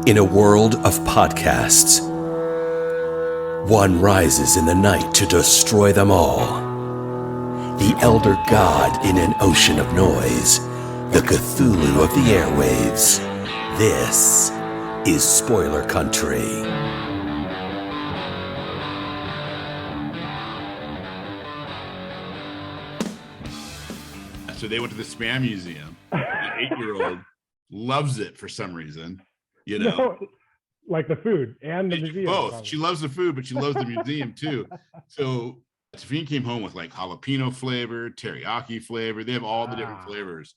In a world of podcasts, one rises in the night to destroy them all. The elder god in an ocean of noise, the Cthulhu of the airwaves. This is Spoiler Country. So they went to the Spam Museum. An 8-year-old loves it for some reason, you know. No, like the food and the museum. Both. Probably. She loves the food, but she loves the museum too. So Tafine came home with like jalapeno flavor, teriyaki flavor. They have all the different flavors.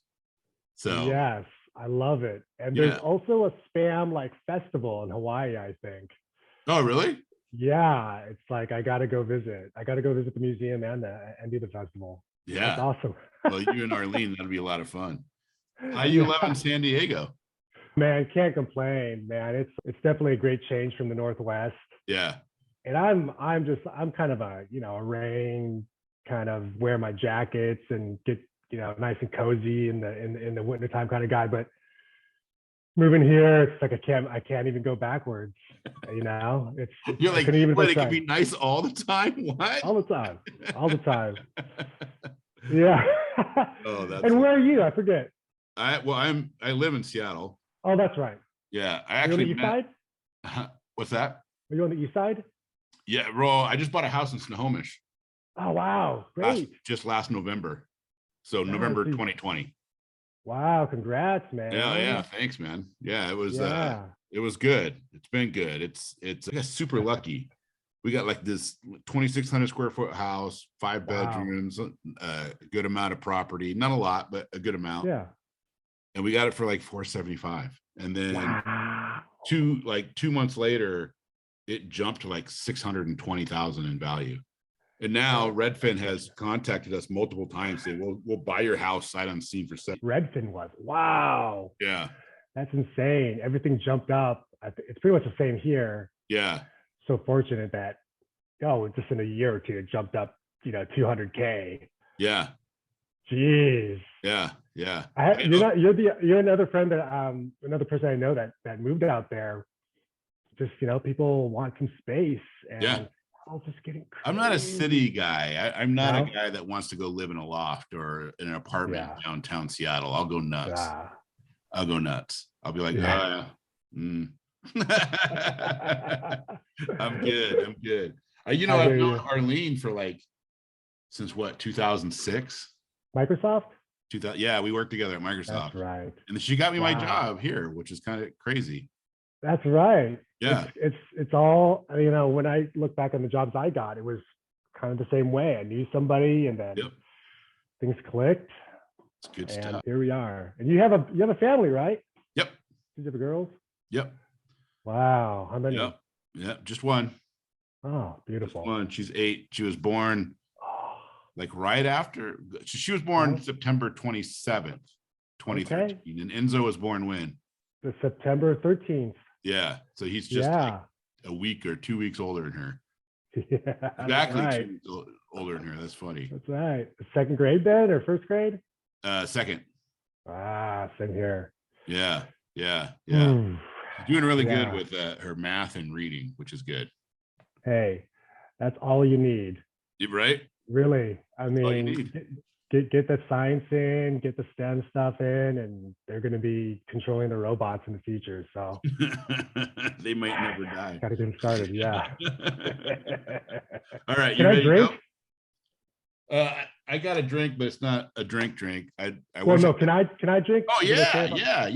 So yes, I love it. And there's also a Spam like festival in Hawaii, I think. Oh, really? Yeah, it's like I gotta go visit. I gotta go visit the museum and do the festival. Yeah, that's awesome. Well, you and Arlene, that'll be a lot of fun. How you loving San Diego? Man, can't complain, man. It's definitely a great change from the Northwest. Yeah. And I'm kind of a, a rain kind of wear my jackets and get, nice and cozy in the wintertime kind of guy. But moving here, it's like I can't even go backwards. It's you're like, it can be nice all the time. What? All the time. Yeah. Oh, that's and where are you? I forget. I live in Seattle. Oh, that's right. Yeah, I actually. Are you on the east side? What's that? Are you on the east side? Yeah, bro. I just bought a house in Snohomish. Oh wow, great! Just last November, so November 2020. Wow, congrats, man. Yeah. Thanks, man. Yeah, it was. It was good. It's been good. It's. I guess super lucky. We got like this 2,600 square foot house, 5 bedrooms, a good amount of property. Not a lot, but a good amount. Yeah. And we got it for like $475, and then 2 months later, it jumped to like 620,000 in value. And now Redfin has contacted us multiple times saying we'll buy your house sight unseen for $7. Redfin was wow. Yeah, that's insane. Everything jumped up. It's pretty much the same here. Yeah. So fortunate that just in a year or two it jumped up 200K. Yeah. Jeez. Yeah. You're another friend that another person I know that moved out there. Just people want some space and all just getting crazy. I'm not a city guy. I'm not a guy that wants to go live in a loft or in an apartment downtown Seattle. I'll go nuts. I'll go nuts. I'll be like, I'm good. I've known Arlene for since 2006. Microsoft? 2000. Yeah, we worked together at Microsoft. That's right. And then she got me my job here, which is kind of crazy. That's right. Yeah. It's all, when I look back on the jobs I got, it was kind of the same way. I knew somebody and then things clicked. It's good stuff. Here we are. And you have a family, right? Yep. You have girls? Yep. Wow. How many? Yep. Just one. Oh, beautiful. Just one. She's 8. She was born right after. She was born September 27th, 2013. Okay. And Enzo was born when? The September 13th. Yeah. So he's just like a week or 2 weeks older than her. Yeah. Exactly. Right. 2 weeks older than her. That's funny. That's right. Second grade then or first grade? Second. Same here. Yeah. She's doing really good with her math and reading, which is good. Hey, that's all you need. Right? Really. I mean, get the science in, get the STEM stuff in, and they're going to be controlling the robots in the future. So they might never die. Got to get them started. Yeah. All right. Can I drink? I got a drink, but it's not a drink. Can I drink? Oh yeah.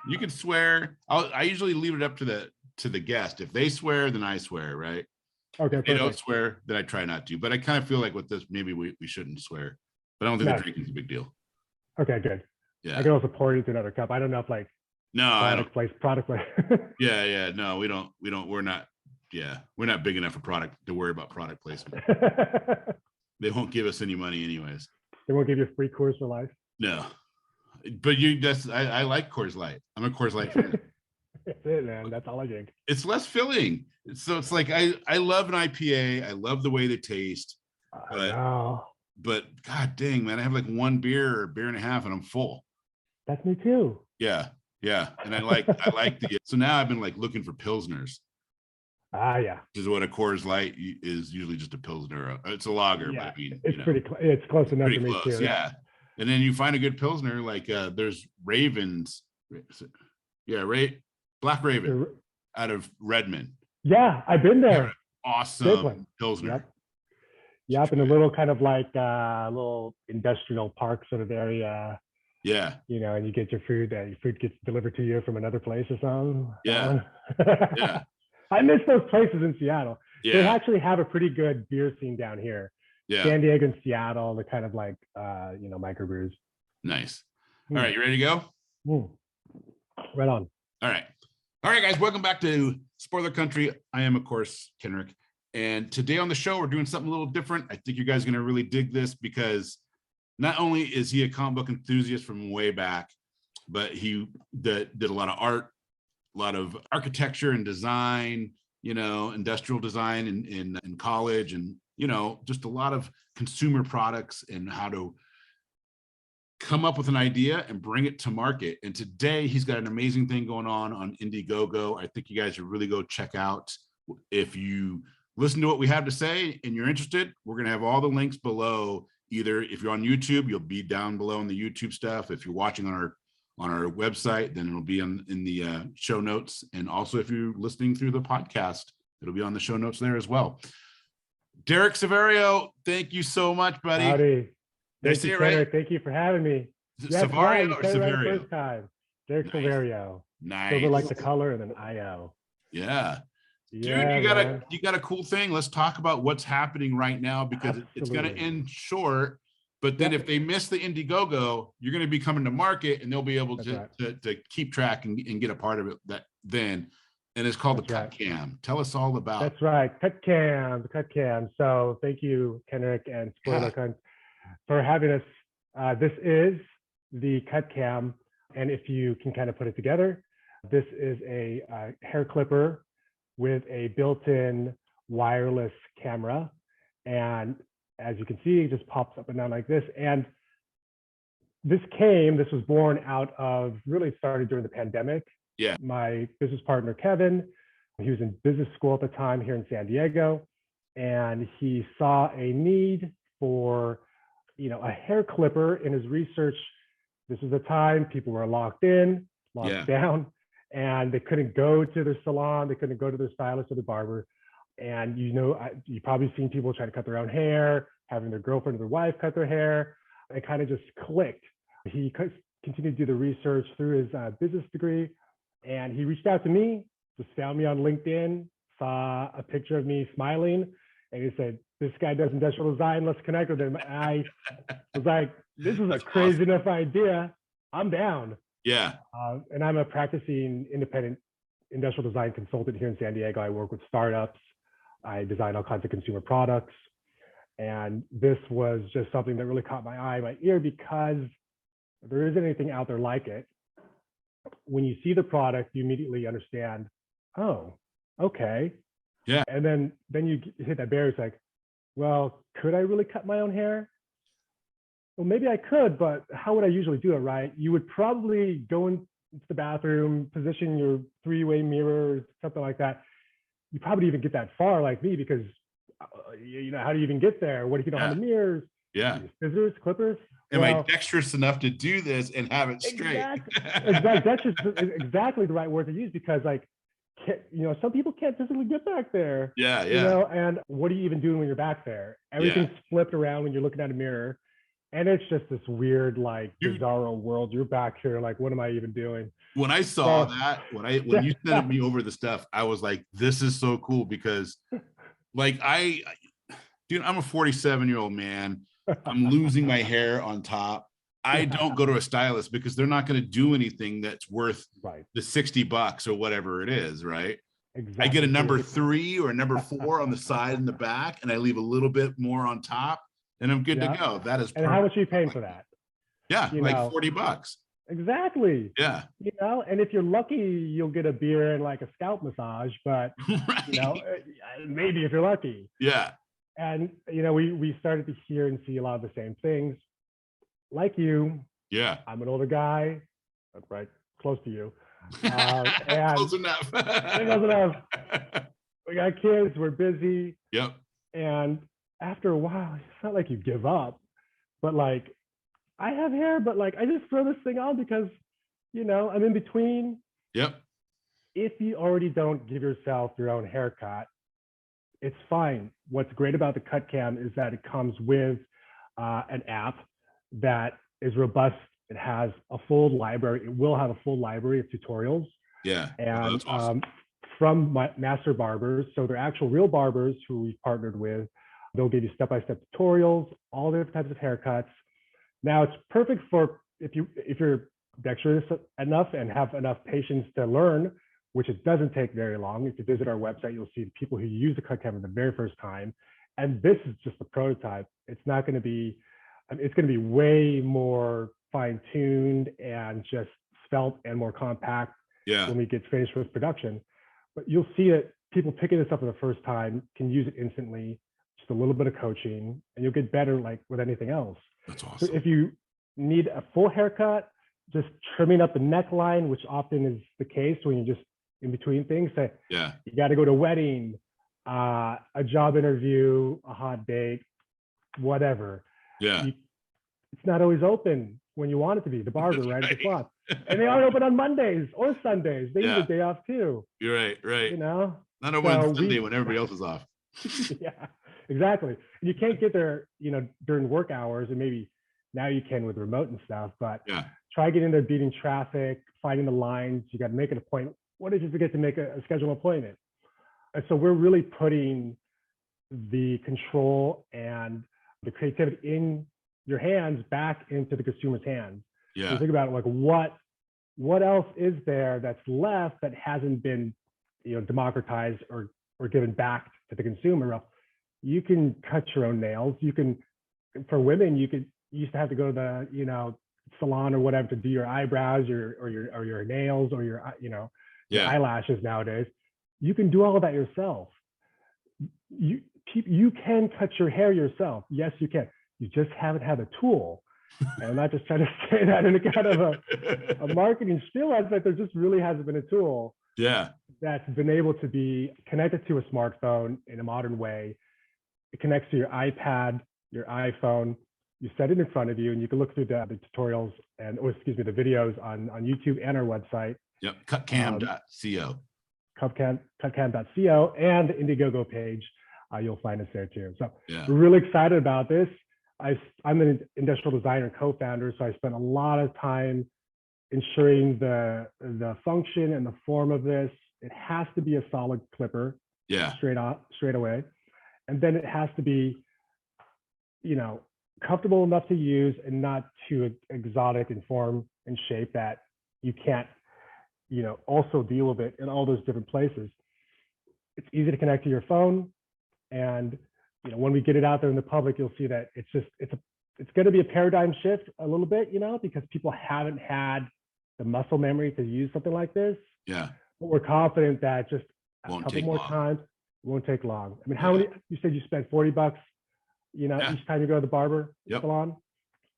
You can swear. I usually leave it up to the guest. If they swear, then I swear, right? Okay. If they don't swear, then I try not to. But I kind of feel like with this, maybe we shouldn't swear. But I don't think the drinking is a big deal. Okay, good. Yeah. I can also pour it into another cup. I don't know if product place. Yeah. No, we don't. We're not. Yeah, we're not big enough to worry about product placement. They won't give us any money anyways. They won't give you a free Coors for life. No, but I like Coors Light. I'm a Coors Light fan. That's it, man. That's all I drink. It's less filling. So it's like I love an IPA. I love the way they taste. But god dang, man, I have like one beer or beer and a half and I'm full. That's me too. Yeah. Yeah, and I like the. So now I've been like looking for pilsners. Ah, yeah. Which is what a Coors Light is usually, just a pilsner. It's a lager, Yeah, but I mean, it's it's close enough pretty for me close, too. yeah. And then you find a good pilsner, like there's Ravens, Black Raven out of Redmond. Yeah, I've been They have an there. Great place. awesome pilsner. Yep. Yep, in a little kind of like little industrial park sort of area. Yeah. You know, and you get your food gets delivered to you from another place or something. Yeah. Yeah. I miss those places in Seattle. Yeah. They actually have a pretty good beer scene down here. Yeah. San Diego and Seattle, they're kind of like microbrews. Nice. All right, you ready to go? Right on. All right, guys, welcome back to Spoiler Country. I am, of course, Kenrick, and today on the show we're doing something a little different. I think you guys are going to really dig this, because not only is he a comic book enthusiast from way back, but he did a lot of art, a lot of architecture and design, industrial design in college, and just a lot of consumer products and how to come up with an idea and bring it to market. And today he's got an amazing thing going on Indiegogo. I think you guys should really go check out. If you listen to what we have to say and you're interested, we're going to have all the links below. Either if you're on YouTube, you'll be down below in the YouTube stuff. If you're watching on our website, then it'll be in the show notes. And also if you're listening through the podcast, it'll be on the show notes there as well. Derek Silverio, thank you so much, buddy. Howdy. Thank you, right? Thank you for having me. Silverio or Silverio? Right first time. Derek Silverio. Nice. Silver like the color, and then IO. Yeah. Dude, Yeah, you got a cool thing. Let's talk about what's happening right now, because it's going to end short. But then if they miss the Indiegogo, you're going to be coming to market, and they'll be able to keep track and get a part of it then. And it's called the CutCam. Tell us all about. That's right. CutCam. So thank you, Kenrick and Spoiler Cunt, for having us. This is the CutCam. And if you can kind of put it together, this is a hair clipper with a built-in wireless camera. And as you can see, it just pops up and down like this. And this was born out of, really started during the pandemic. Yeah. My business partner, Kevin, he was in business school at the time here in San Diego, and he saw a need for, a hair clipper in his research. This was the time people were locked down, and they couldn't go to their salon. They couldn't go to their stylist or the barber. And, you've probably seen people try to cut their own hair, having their girlfriend or their wife cut their hair. It kind of just clicked. He continued to do the research through his business degree. And he reached out to me, just found me on LinkedIn, saw a picture of me smiling, and he said, "This guy does industrial design, let's connect with him." And I was like, this is a crazy enough idea. I'm down. Yeah. And I'm a practicing independent industrial design consultant here in San Diego. I work with startups. I design all kinds of consumer products. And this was just something that really caught my ear, because there isn't anything out there like it. When you see the product, you immediately understand, oh, okay. Yeah. And then you hit that barrier. It's like, well, could I really cut my own hair? Well, maybe I could, but how would I usually do it, right? You would probably go into the bathroom, position your three-way mirror, something like that. You probably even get that far like me, because, how do you even get there? What if you don't have the mirrors? Yeah. Scissors, clippers? Am I dexterous enough to do this and have it straight? Exactly. Dexterous is exactly the right word to use, because some people can't physically get back there. Yeah, yeah. And what are you even doing when you're back there? Everything's flipped around when you're looking at a mirror. And it's just this weird, bizarro world. You're back here, like, what am I even doing? When I saw that, when you sent me over the stuff, I was like, this is so cool, because I'm a 47-year-old man. I'm losing my hair on top. I don't go to a stylist because they're not going to do anything that's worth the $60 or whatever it is, right? Exactly. I get a number 3 or a number 4 on the side and the back, and I leave a little bit more on top, and I'm good to go. That is perfect. And how much are you paying for that? Yeah, like $40. Exactly. Yeah. And if you're lucky, you'll get a beer and like a scalp massage, but maybe if you're lucky. Yeah. And we started to hear and see a lot of the same things. Like you, yeah, I'm an older guy, right? close to you. And Close enough. close enough. We got kids, we're busy. Yep. And after a while, it's not like you give up, but like, I have hair, but like, I just throw this thing on because, you know, I'm in between. Yep. If you already don't give yourself your own haircut, it's fine. What's great about the CutCam is that it comes with an app that is robust. It has a full library. It will have a full library of tutorials. Yeah. And that's awesome. from my master barbers, so they're actual real barbers who we've partnered with. They'll give you step-by-step tutorials, all different types of haircuts. Now it's perfect for if you're dexterous enough and have enough patience to learn, which it doesn't take very long. If you visit our website, you'll see the people who use the CutCam for the very first time. And this is just a prototype. It's not going to be, it's going to be way more fine-tuned and just svelte and more compact when we get finished with production. But you'll see that people picking this up for the first time can use it instantly, just a little bit of coaching, and you'll get better like with anything else. That's awesome. So if you need a full haircut, just trimming up the neckline, which often is the case when you're just in between things. Say, you got to go to a wedding, a job interview, a hot date, whatever. It's not always open when you want it to be. The barber, right at the clock, and they aren't open on Mondays or Sundays. They need a day off too. You're right. You know, not open on Sunday when everybody else is off. Yeah, exactly. And you can't get there, you know, during work hours, and maybe now you can with remote and stuff. But try getting there, beating traffic, finding the lines. You got to make an appointment. What if you forget to make a scheduled appointment? And so we're really putting the control and the creativity in your hands back into the consumer's hands. So think about it, like what else is there that's left that hasn't been, you know, democratized or given back to the consumer? You can cut your own nails. You can, for women, you used to have to go to the, you know, salon or whatever to do your eyebrows or your nails or your, you know, your eyelashes nowadays. You can do all of that yourself. You can cut your hair yourself. Yes, you can. You just haven't had a tool. And I'm not just trying to say that in a kind of a marketing spiel aspect. There just really hasn't been a tool that's been able to be connected to a smartphone in a modern way. It connects to your iPad, your iPhone. You set it in front of you, and you can look through the tutorials and, the videos on YouTube and our website. CutCam.co. CutCam.co and the Indiegogo page. You'll find us there too. So we're really excited about this. I'm an industrial designer and co-founder, so I spent a lot of time ensuring the function and the form of this. It has to be a solid clipper, straight away, and then it has to be, you know, comfortable enough to use and not too exotic in form and shape that you can't, you know, also deal with it in all those different places. It's easy to connect to your phone, and you know, when we get it out there in the public, you'll see that it's going to be a paradigm shift a little bit, you know, because people haven't had the muscle memory to use something like this. But we're confident that just a couple more times, it won't take long. I mean, how many? You said you spent $40, you know, each time you go to the barber salon.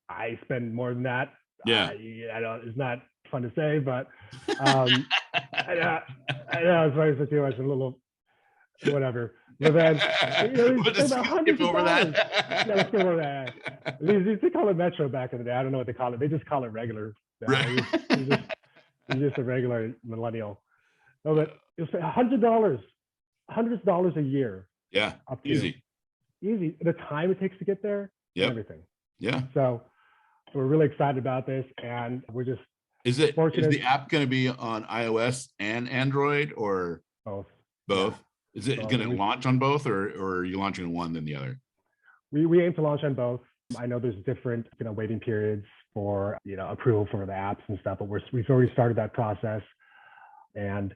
I spend more than that. I know it's not fun to say, but I know it's very situation, a little whatever. But then, you know, let's skip over that. Let's skip over that. They used to call it Metro back in the day. I don't know what they call it. They just call it regular. He's just a regular millennial. No, but you'll say $100 a year. Up to easy. The time it takes to get there. Everything. So we're really excited about this, and we're just is the app going to be on iOS and Android or both? Is it going to launch on both, or are you launching one then the other? We aim to launch on both. I know there's different, you know, waiting periods for, you know, approval for the apps and stuff, but we've already started that process. And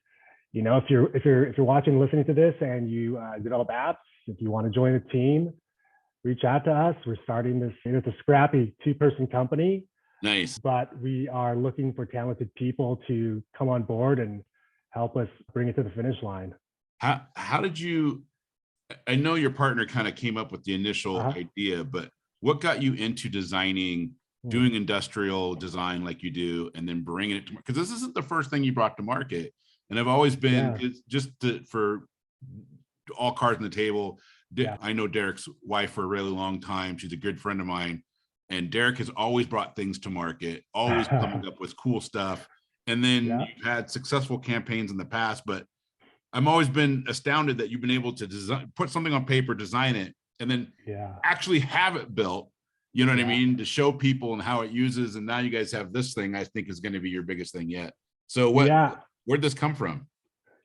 you know, if you're watching and listening to this and you develop apps, if you want to join a team, reach out to us. We're starting this. It's a scrappy 2-person company. Nice. But we are looking for talented people to come on board and help us bring it to the finish line. How did you, I know your partner kind of came up with the initial idea, but what got you into designing doing industrial design like you do, and then bringing it to, because this isn't the first thing you brought to market. And I've always been, it's just for all cards on the table. I know Derek's wife for a really long time. She's a good friend of mine. And Derek has always brought things to market, always coming up with cool stuff. And then you've had successful campaigns in the past, but I've always been astounded that you've been able to design, put something on paper, design it, and then actually have it built. You know what I mean? To show people and how it uses. And now you guys have this thing, I think is going to be your biggest thing yet. So where'd this come from?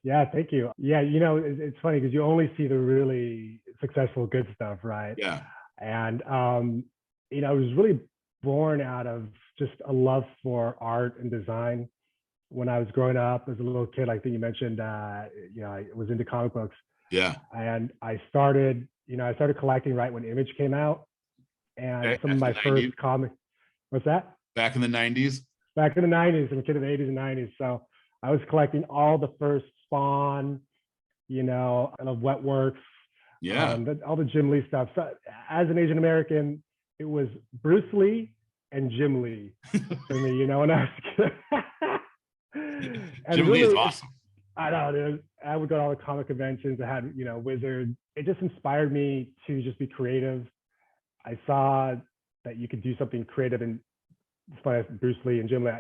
Yeah, thank you. Yeah, you know, it's funny because you only see the really successful, good stuff, right? Yeah. And, you know, it was really born out of just a love for art and design. When I was growing up as a little kid, I think you mentioned, you know, I was into comic books. Yeah. And I started collecting right when Image came out. And some of my first comics, what's that? Back in the 90s? Back in the 90s, I'm a kid of the 80s and 90s. So I was collecting all the first Spawn, you know, I love Wetworks, all the Jim Lee stuff. So as an Asian American, it was Bruce Lee and Jim Lee for me, you know, and I was Jim Lee is awesome. I know, dude. I would go to all the comic conventions. I had, you know, Wizard. It just inspired me to just be creative. I saw that you could do something creative, and despite Bruce Lee and Jim Lee,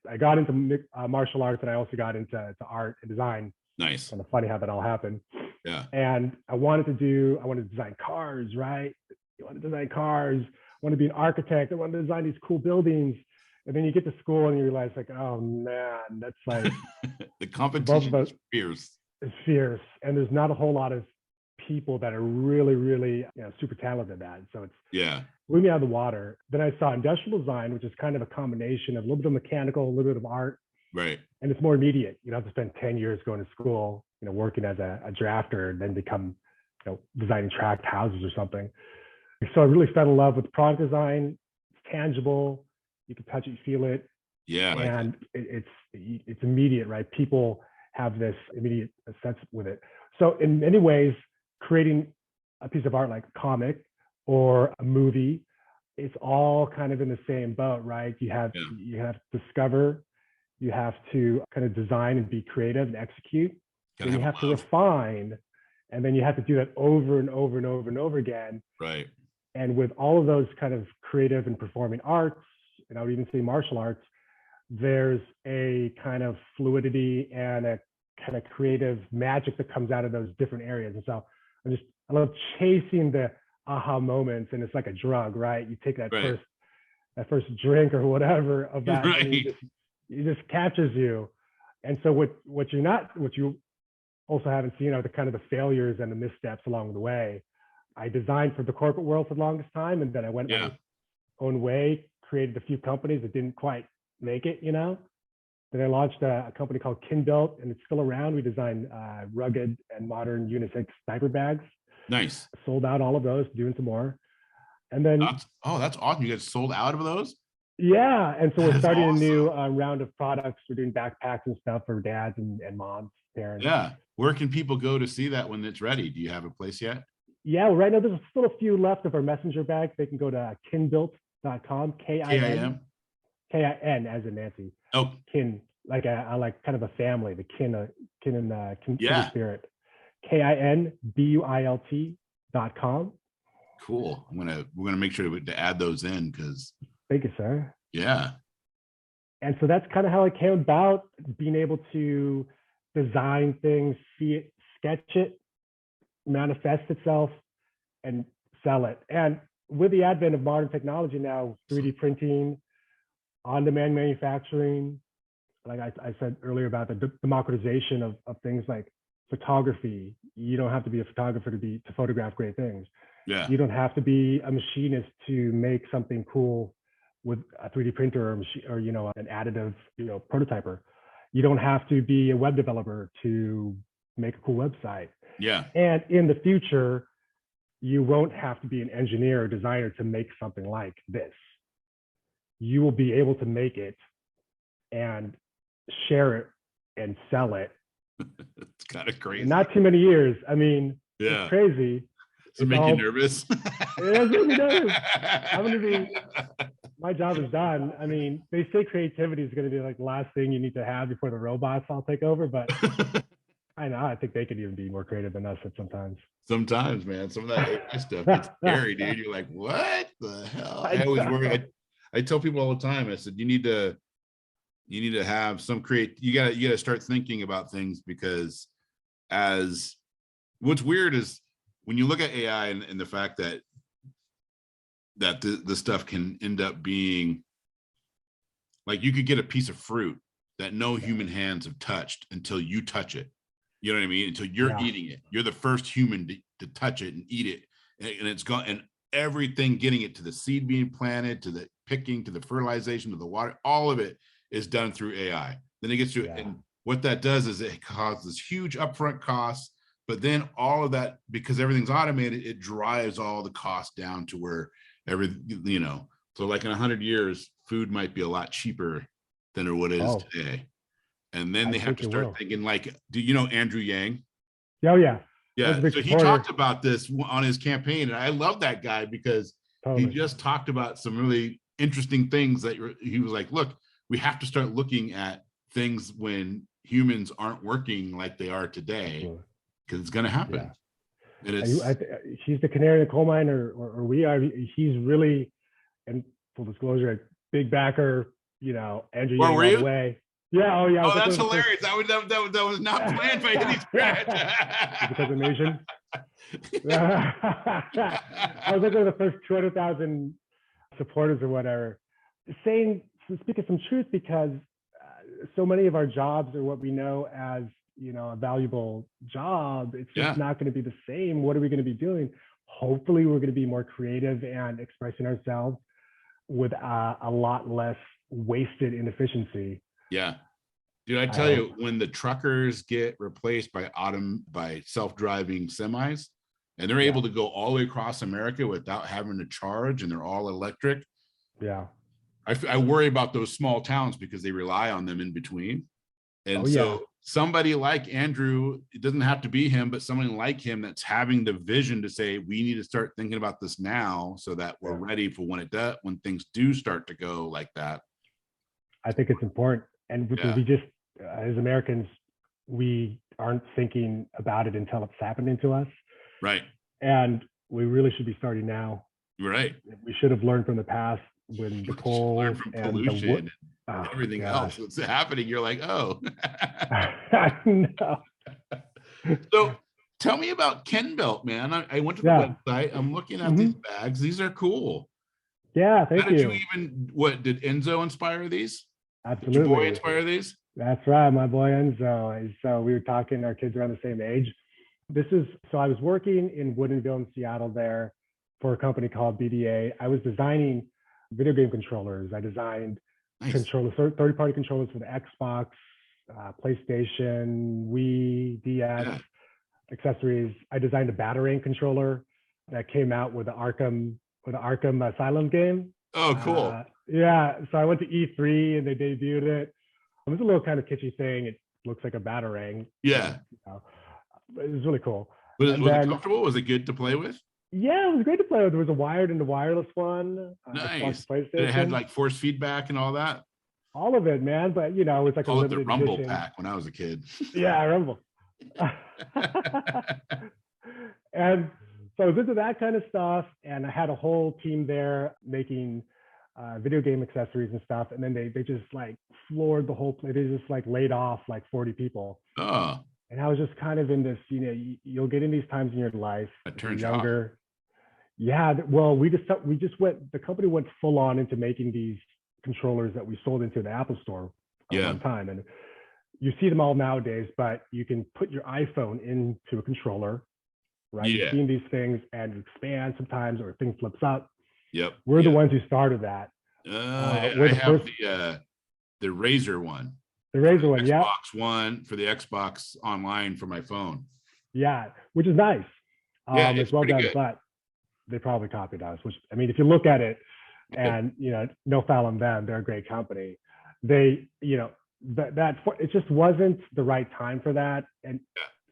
I got into martial arts, and I also got into art and design. Nice. Kind of funny how that all happened. Yeah. And I wanted to design cars, right? You want to design cars. I want to be an architect. I want to design these cool buildings. And then you get to school and you realize, like, oh man, that's like the competition is fierce. It's fierce, and there's not a whole lot of people that are really, really, you know, super talented at it. So it's blew me out of the water. Then I saw industrial design, which is kind of a combination of a little bit of mechanical, a little bit of art. Right. And it's more immediate. You don't have to spend 10 years going to school, you know, working as a drafter, and then become, you know, designing tract houses or something. So I really fell in love with product design. It's tangible. You can touch it, feel it. Yeah. And it's immediate, right? People have this immediate sense with it. So in many ways, creating a piece of art like a comic or a movie, it's all kind of in the same boat, right? You have to discover, you have to kind of design and be creative and execute. Then you have to refine, and then you have to do that over and over and over and over again. Right. And with all of those kind of creative and performing arts, and I would even say martial arts, there's a kind of fluidity and a kind of creative magic that comes out of those different areas. And so I love chasing the aha moments, and it's like a drug, right? You take that first drink or whatever of that, and it just captures you. And so what you also haven't seen are the kind of the failures and the missteps along the way. I designed for the corporate world for the longest time, and then I went my own way, created a few companies that didn't quite make it, you know. Then I launched a company called Kinbuilt, and it's still around. We design rugged and modern unisex diaper bags. Nice. Sold out all of those, doing some more. And then that's awesome. You guys sold out of those? Yeah. And so we're starting a new round of products. We're doing backpacks and stuff for dads and moms, parents. Yeah. Where can people go to see that when it's ready? Do you have a place yet? Yeah, well, right now there's still a few left of our messenger bags. They can go to kinbuilt.com, K-I-N, K-I-N as in Nancy. Oh. Kin, like I like kind of a family, the kin spirit. KINBUILT.com. Cool. We're gonna make sure to add those in, because thank you, sir. Yeah. And so that's kind of how it came about, being able to design things, see it, sketch it, manifest itself, and sell it. And with the advent of modern technology now, 3D printing, on-demand manufacturing, like I said earlier about the democratization of things like photography. You don't have to be a photographer to photograph great things. Yeah. You don't have to be a machinist to make something cool with a 3D printer or you know, an additive, you know, prototyper. You don't have to be a web developer to make a cool website. Yeah. And in the future, you won't have to be an engineer or designer to make something like this. You will be able to make it and share it and sell it. It's kind of crazy. In not too many years. I mean, it's crazy. Does it make you nervous? It does make me nervous. I'm going to be, my job is done. I mean, they say creativity is going to be like the last thing you need to have before the robots all take over, but I know, I think they could even be more creative than us at sometimes. Sometimes, man, some of that AI stuff, it's scary, dude. You're like, what the hell? I always worry. I tell people all the time, I said, you need to have some you gotta start thinking about things, because as what's weird is when you look at AI and the fact that the stuff can end up being like, you could get a piece of fruit that no human hands have touched until you touch it. You know what I mean? Until you're eating it. You're the first human to touch it and eat it. And it's gone, and everything getting it to the seed being planted, to the picking, to the fertilization, to the water, all of it is done through AI. Then it gets to it. And what that does is it causes huge upfront costs, but then all of that, because everything's automated, it drives all the costs down to where so like in 100 years, food might be a lot cheaper than what it is today. And then they have to start thinking, like, do you know Andrew Yang? Oh, yeah. Yeah. So he talked about this on his campaign. And I love that guy, because he just talked about some really interesting things that he was like, look, we have to start looking at things when humans aren't working like they are today, because it's going to happen. Yeah. And he's the canary in the coal mine, or we are. He's really, and full disclosure, a big backer, Andrew Yang all the way. Yeah. Oh, yeah. Oh, that's hilarious. That was not planned by any stretch. Because I'm Asian. I was looking at the first 200,000 supporters or whatever, speaking some truth, because so many of our jobs are what we know as, a valuable job. It's just not going to be the same. What are we going to be doing? Hopefully, we're going to be more creative and expressing ourselves with a lot less wasted inefficiency. Yeah. Dude, I tell you, when the truckers get replaced by self-driving semis, and they're able to go all the way across America without having to charge, and they're all electric. Yeah. I worry about those small towns, because they rely on them in between. And somebody like Andrew, it doesn't have to be him, but somebody like him that's having the vision to say, we need to start thinking about this now, so that we're ready for when things do start to go like that. I think it's important. And because we just, as Americans, we aren't thinking about it until it's happening to us. Right. And we really should be starting now. Right. We should have learned from the past, when the coal and pollution and everything else that's happening. You're like, oh. No. So tell me about Ken Belt, man. I went to the website. I'm looking at these bags. These are cool. Yeah, thank you. Did Enzo inspire these? Absolutely. Did your boy inspire these? That's right, my boy Enzo. So we were talking, our kids are around the same age. So I was working in Woodinville in Seattle there for a company called BDA. I was designing video game controllers. I designed controllers, third-party controllers for the Xbox, PlayStation, Wii, DS, accessories. I designed a Batarang controller that came out with the Arkham Asylum game. Oh, cool. So I went to E3 and they debuted it. It was a little kind of kitschy thing. It looks like a Batarang. Yeah. It was really cool. Was it comfortable? Was it good to play with? Yeah, it was great to play with. There was a wired and a wireless one. Nice. It had like force feedback and all that. All of it, man. But it was like a limited the Rumble edition pack when I was a kid. Yeah, I Rumble. And so I was into that kind of stuff, and I had a whole team there making video game accessories and stuff. And then they just like floored the whole place. They just like laid off like 40 people. Oh. And I was just kind of in this, you'll get in these times in your life. Turns younger. Yeah. Well, the company went full on into making these controllers that we sold into the Apple store at one time. And you see them all nowadays, but you can put your iPhone into a controller, right? Yeah. You've seen these things and expand sometimes, or a thing flips up. Yep. We're the ones who started that. I have the Razer one. The Razer one, Xbox One for the Xbox Online for my phone. Yeah, which is nice. It's well done, but they probably copied us. Which, I mean, if you look at it, and no foul on them, they're a great company. They, it just wasn't the right time for that, and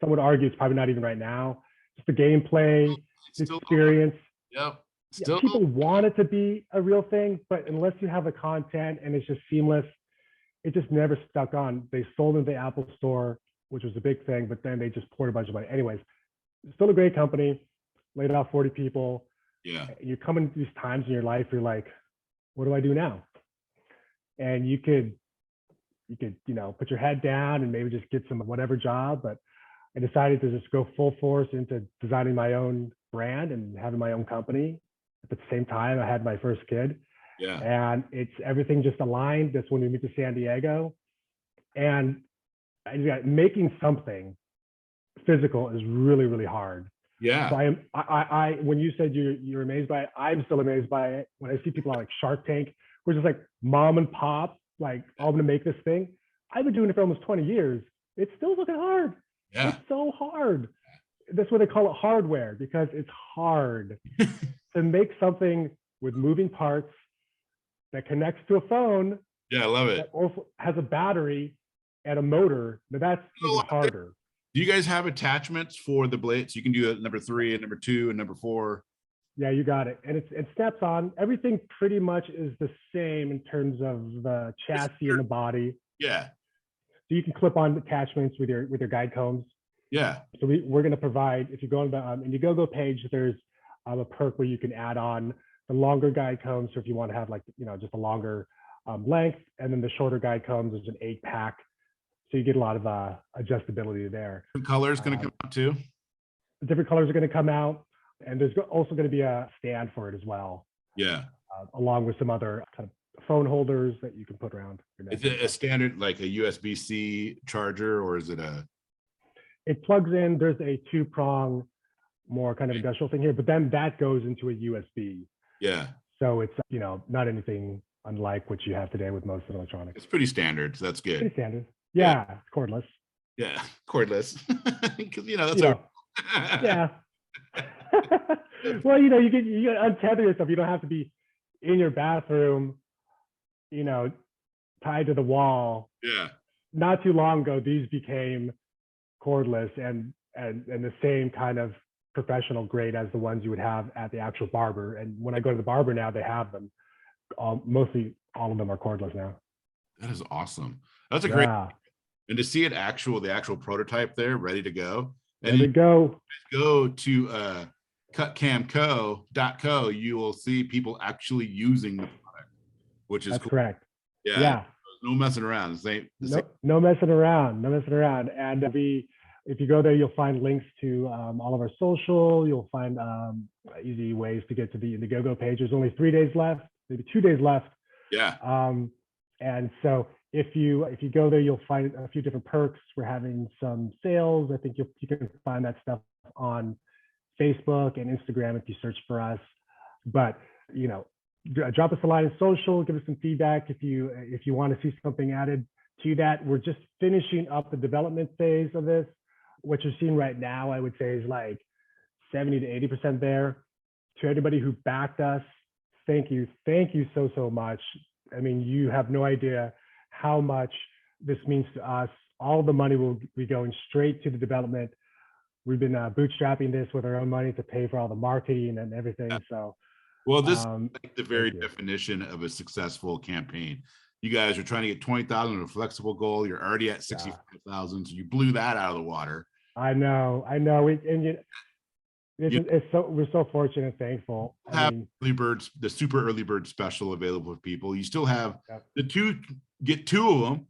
some would argue it's probably not even right now. Just the gameplay, the experience. Yep. Still, people want it to be a real thing, but unless you have the content and it's just seamless, it just never stuck on. They sold in the Apple Store, which was a big thing, but then they just poured a bunch of money. Anyways, still a great company, laid off 40 people. yeah, You come into these times in your life, you're like, what do I do now? And you could, put your head down and maybe just get some whatever job. But I decided to just go full force into designing my own brand and having my own company. At the same time, I had my first kid. yeah, And everything just aligned. That's when we moved to San Diego. And making something physical is really, really hard. yeah. So I when you said you're amazed by it, I'm still amazed by it. When I see people on like Shark Tank, which is like mom and pop, like, I'm gonna make this thing. I've been doing it for almost 20 years. It's still looking hard. Yeah. It's so hard. That's why they call it hardware, because it's hard to make something with moving parts that connects to a phone. Yeah, I love it. That also has a battery and a motor. Now that's even harder. Do you guys have attachments for the blades? You can do number 3 and number 2 and number 4. Yeah, you got it. And it snaps on. Everything pretty much is the same in terms of the chassis and the body. Yeah. So you can clip on attachments with your guide combs. Yeah. So we're going to provide, if you go on the Indiegogo page, there's a perk where you can add on the longer guide combs. So if you want to have like, just a longer length, and then the shorter guide combs is an 8-pack. So you get a lot of adjustability there. Different colors going to come out too. The different colors are going to come out, and there's also going to be a stand for it as well. Yeah. Along with some other kind of phone holders that you can put around your neck. Is it a standard, like a USB-C charger, or is it a? It plugs in. There's a 2-prong, more kind of industrial thing here, but then that goes into a USB. Yeah. So it's not anything unlike what you have today with most electronics. It's pretty standard, so that's good. Pretty standard. Yeah, it's cordless. Yeah, cordless. Because that's yeah. Well, you can untether yourself. You don't have to be in your bathroom, tied to the wall. Yeah. Not too long ago, these became cordless and the same kind of professional grade as the ones you would have at the actual barber. And when I go to the barber now, they have them. Mostly all of them are cordless now. That is awesome. That's a great. And to see the actual prototype there, ready to go. And There we go. Go to CutCamCo.co. You will see people actually using the product, which is That's cool. correct. Yeah. Yeah. No messing around. No messing around. No messing around. And if you go there, you'll find links to all of our social. You'll find easy ways to get to the Indiegogo page. There's only 3 days left, maybe 2 days left. Yeah. And so if you go there, you'll find a few different perks. We're having some sales. I think you can find that stuff on Facebook and Instagram if you search for us. But drop us a line in social. Give us some feedback if you want to see something added to that. We're just finishing up the development phase of this. What you're seeing right now, I would say, is like 70 to 80% there. To everybody who backed us, thank you so much. I mean, you have no idea how much this means to us. All the money will be going straight to the development. We've been bootstrapping this with our own money to pay for all the marketing and everything. So, well, this is like the very definition of a successful campaign. You guys are trying to get 20,000 on a flexible goal. You're already at 65,000. So you blew that out of the water. I know. We're so fortunate and thankful. Early birds, the super early bird special available for people. You still have get 2 of them.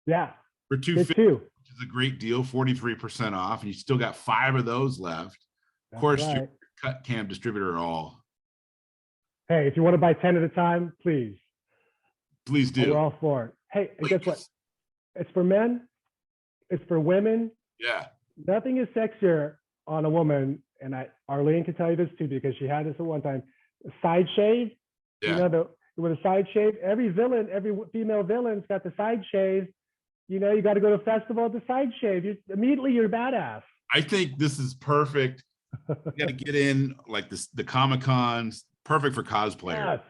Yeah. For $250, which is a great deal, 43% off, and you still got 5 of those left. Of course, your CutCam distributor all. Hey, if you want to buy 10 at a time, please do. We're all for it. Hey, and guess what? It's for men. It's for women. Yeah. Nothing is sexier on a woman, and Arlene can tell you this too because she had this at one time. Side shave. Yeah. With a side shave, every female villain's got the side shave. You got to go to a festival with the side shave. Immediately you're badass. I think this is perfect. You got to get in like this, the Comic-Cons, perfect for cosplayers. Yes.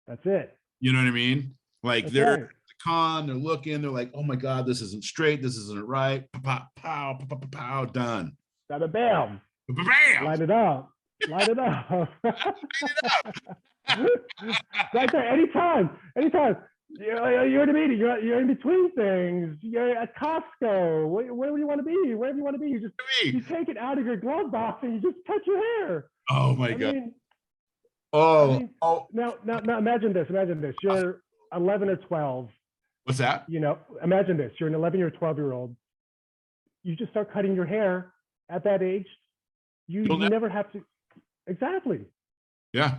That's it. You know what I mean? Like they're at the con, they're looking, they're like, oh my God, this isn't straight. This isn't right. Pow, pow, pow, pow, pow, done. Bada bam. Bam. Light it up. Light it up. Right there, anytime. You're in a meeting. You're in between things. You're at Costco. Wherever you want to be, wherever you want to be, you take it out of your glove box and you just touch your hair. Oh my I God. mean, Oh, now imagine this. You're 11 or 12. what's that? Imagine this. You're an 11 or 12-year-old. You just start cutting your hair at that age. You never have to. Exactly. Yeah.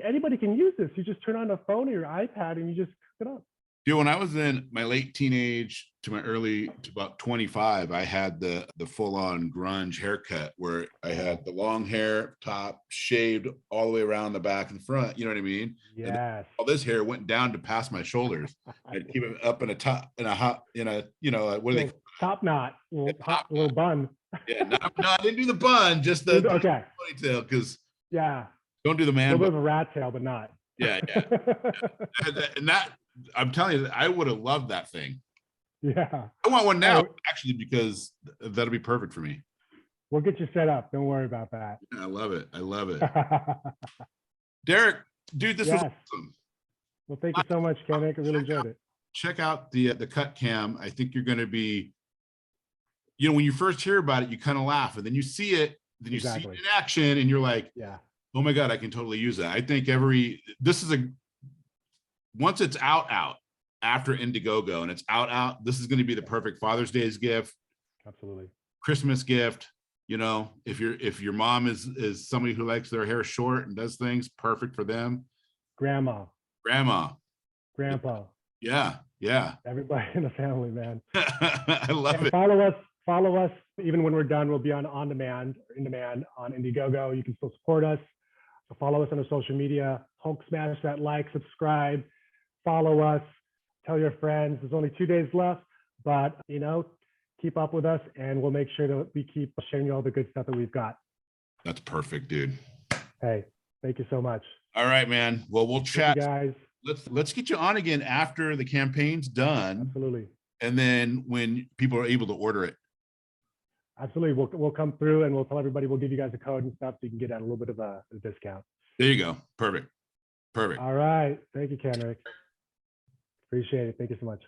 Anybody can use this. You just turn on a phone or your iPad and you just cook it up. Dude, when I was in my late teenage to about 25, I had the full-on grunge haircut where I had the long hair top shaved all the way around the back and front. You know what I mean? Yes. All this hair went down to past my shoulders. I'd keep it up in a top, what do they? Top knot, little bun. Yeah, no, I didn't do the bun, just the ponytail, because don't do the man. A little bit of a rat tail, but not. Yeah. And that, I'm telling you, I would have loved that thing. Yeah. I want one now, actually, because that'll be perfect for me. We'll get you set up. Don't worry about that. Yeah, I love it. Derek, dude, this was awesome. Well, thank you so much, Ken. I really enjoyed it. Check out the CutCam. I think you're going to be, when you first hear about it, you kind of laugh, and then you see it, then you see it in action, and you're like, oh my God, I can totally use that. I think once it's out after Indiegogo and it's out, this is going to be the perfect Father's Day's gift. Absolutely. Christmas gift. If your mom is somebody who likes their hair short and does things, perfect for them. Grandma. Grandpa. Yeah. Everybody in the family, man. I love it. Follow us. Even when we're done, we'll be on demand on Indiegogo. You can still support us. So follow us on our social media. Hulk smash that like, subscribe, follow us, tell your friends. There's only 2 days left, but keep up with us, and we'll make sure that we keep sharing you all the good stuff that we've got. That's perfect, dude. Hey, thank you so much. All right, man. Well, we'll chat, guys. Let's get you on again after the campaign's done. Absolutely. And then when people are able to order it. Absolutely. We'll come through and we'll tell everybody, we'll give you guys a code and stuff so you can get a little bit of a discount. There you go. Perfect. All right. Thank you, Kenrick. Appreciate it. Thank you so much.